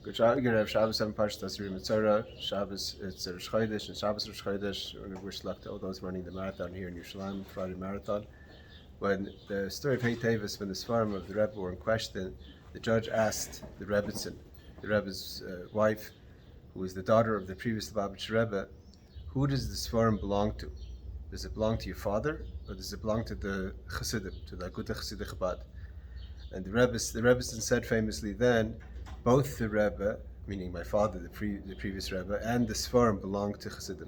Good job. You're gonna have Shabbos on Parshas Tazria Metzora. Shabbos, it's a Rosh Chodesh, and Shabbos Rosh Chodesh. We're gonna wish luck to all those running the marathon here in Yerushalayim, Friday marathon. When the story of Hey Tevis, when the Svarim of the Rebbe were in question, the judge asked the Rebbetzin, the Rebbe's wife, who was the daughter of the previous Lubavitch Rebbe, who does the Svarim belong to? Does it belong to your father, or does it belong to the Chassidim, to the Agudah Chassidim Chabad? And the Rebbetzin said famously then, both the Rebbe, meaning my father, the previous Rebbe, and the Sfarim belong to Chassidim.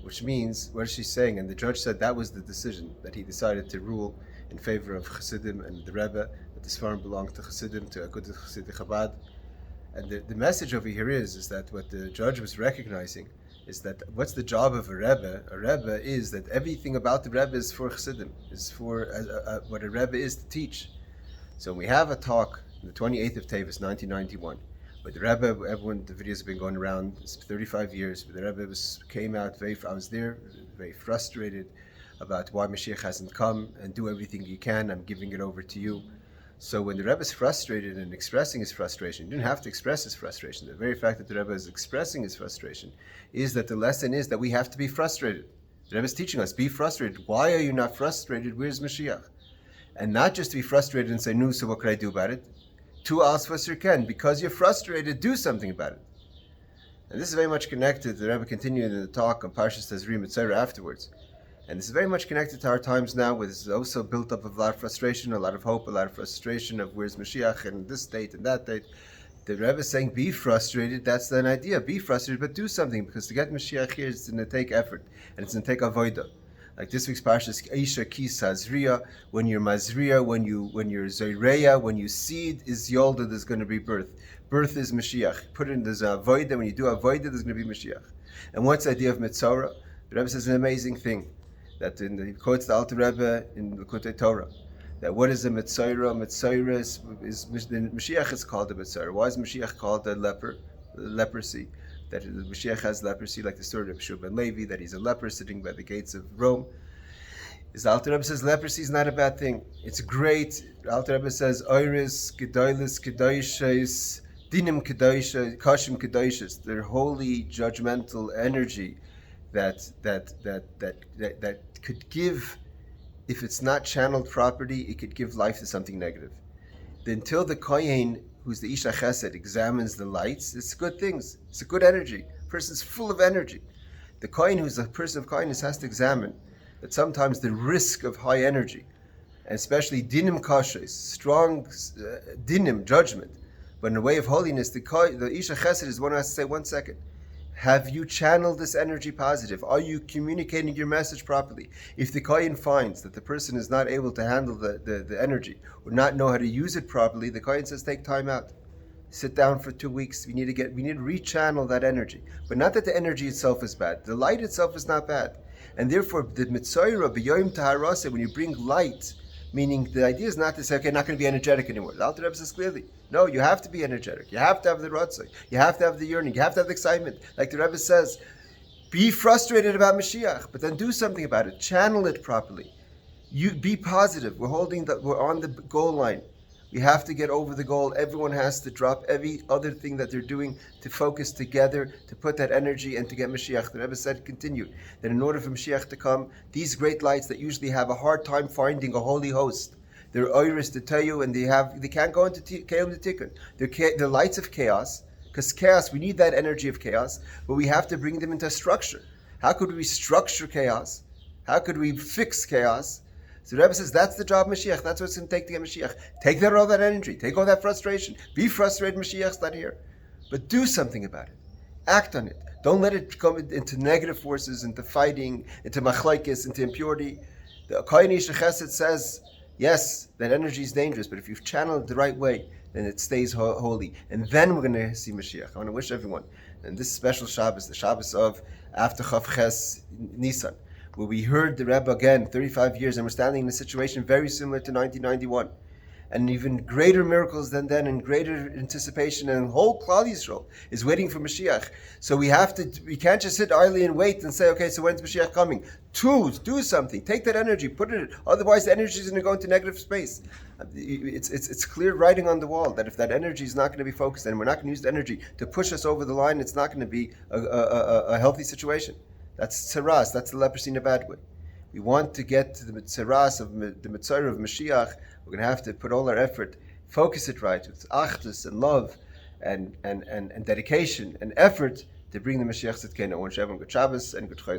Which means, what is she saying? And the judge said that was the decision, that he decided to rule in favor of Chassidim and the Rebbe, that the Sfarim belong to Chassidim, to Agudah Chassidim Chabad. And the message over here is that what the judge was recognizing is that what's the job of a Rebbe? A Rebbe is that everything about the Rebbe is for Chassidim, is for what a Rebbe is to teach. So we have a talk on the 28th of Tevis, 1991, where the Rebbe, everyone, the videos have been going around, it's 35 years, but the Rebbe came out, I was there, very frustrated about why Moshiach hasn't come, and do everything you can, I'm giving it over to you. So when the Rebbe is frustrated and expressing his frustration, he didn't have to express his frustration. The very fact that the Rebbe is expressing his frustration is that the lesson is that we have to be frustrated. The Rebbe is teaching us, be frustrated. Why are you not frustrated? Where's Moshiach? And not just to be frustrated and say, no, so what could I do about it? Tu al svasir ken, because you're frustrated, do something about it. And this is very much connected, the Rebbe continued in the talk on Parshas Tazria Metzora afterwards. And this is very much connected to our times now, where this is also built up of a lot of frustration, a lot of hope, a lot of frustration of where's Moshiach and this date and that date. The Rebbe is saying, be frustrated, that's an idea, be frustrated, but do something, because to get Moshiach here is going to take effort, and it's going to take avodah. Like this week's Parshas Isha Ki Tazria, when you're Mazria, when you're Zoreya, when you seed is Yolda, there's going to be birth. Birth is Mashiach. Put it in, there's a Avodah, when you do a Avodah, there's going to be Mashiach. And what's the idea of Metzora? The Rebbe says an amazing thing, that he quotes the Alter Rebbe in the Likutei Torah, that what is a Metzora? Metzora is Mashiach is called a Metzora. Why is Mashiach called a leper? Leprosy. That the Moshiach has leprosy, like the story of Shua ben Levi, that he's a leper sitting by the gates of Rome. His Alter Rebbe says leprosy is not a bad thing. It's great. Alter Rebbe says, Oiris, Gedoilis, Kedoishes, Dinim Kedoishes, Kashim Kedoishes, their holy, judgmental energy that could give, if it's not channeled properly, it could give life to something negative. Until the Kohen, who's the Isha Chesed, examines the lights, it's good things. It's a good energy. A person's full of energy. The Kohen, who's a person of kindness, has to examine that sometimes the risk of high energy, and especially dinim kashes, strong dinim, judgment, but in a way of holiness, the Isha Chesed is one who has to say, 1 second, have you channeled this energy positive? Are you communicating your message properly? If the Kohen finds that the person is not able to handle the energy or not know how to use it properly, the Kohen says, take time out. Sit down for 2 weeks. We need to rechannel that energy. But not that the energy itself is bad. The light itself is not bad. And therefore, the Metzora, b'yoyim taharase, when you bring light, meaning the idea is not to say, okay, not going to be energetic anymore. The Alter Rebbe says clearly, no, you have to be energetic. You have to have the ratzah. You have to have the yearning. You have to have the excitement. Like the Rebbe says, be frustrated about Mashiach, but then do something about it. Channel it properly. You be positive. We're on the goal line. We have to get over the goal. Everyone has to drop every other thing that they're doing to focus together, to put that energy and to get Mashiach. The Rebbe said, continued, that in order for Mashiach to come, these great lights that usually have a hard time finding a holy host, they're iris to tell you, and they can't go into Kelim Tikkun. They're lights of chaos, because chaos, we need that energy of chaos, but we have to bring them into structure. How could we structure chaos? How could we fix chaos? So the Rebbe says that's the job of Mashiach. That's what it's going to take to get Mashiach. Take all that energy. Take all that frustration. Be frustrated. Mashiach's not here. But do something about it. Act on it. Don't let it come into negative forces, into fighting, into machlaikis, into impurity. The Kohen Isha Chesed says, yes, that energy is dangerous, but if you've channeled it the right way, then it stays holy. And then we're going to see Mashiach. I want to wish everyone, and this special Shabbos, the Shabbos of after Chav Ches Nisan, where we heard the Rebbe again, 35 years, and we're standing in a situation very similar to 1991. and even greater miracles than then, and greater anticipation, and whole Klal Yisrael is waiting for Mashiach. So we can't just sit idly and wait and say, okay, so when's Mashiach coming? Do something. Take that energy, put it. Otherwise, the energy is going to go into negative space. It's clear writing on the wall that if that energy is not going to be focused, and we're not going to use the energy to push us over the line, it's not going to be a healthy situation. That's tzaras. That's the leprosy in a bad way. We want to get to the tzaras of the Metzora of Moshiach. We're going to have to put all our effort, focus it right with achdus and love and dedication and effort to bring the Mashiach Tzidkenu. Good Shabbos and good Chodesh.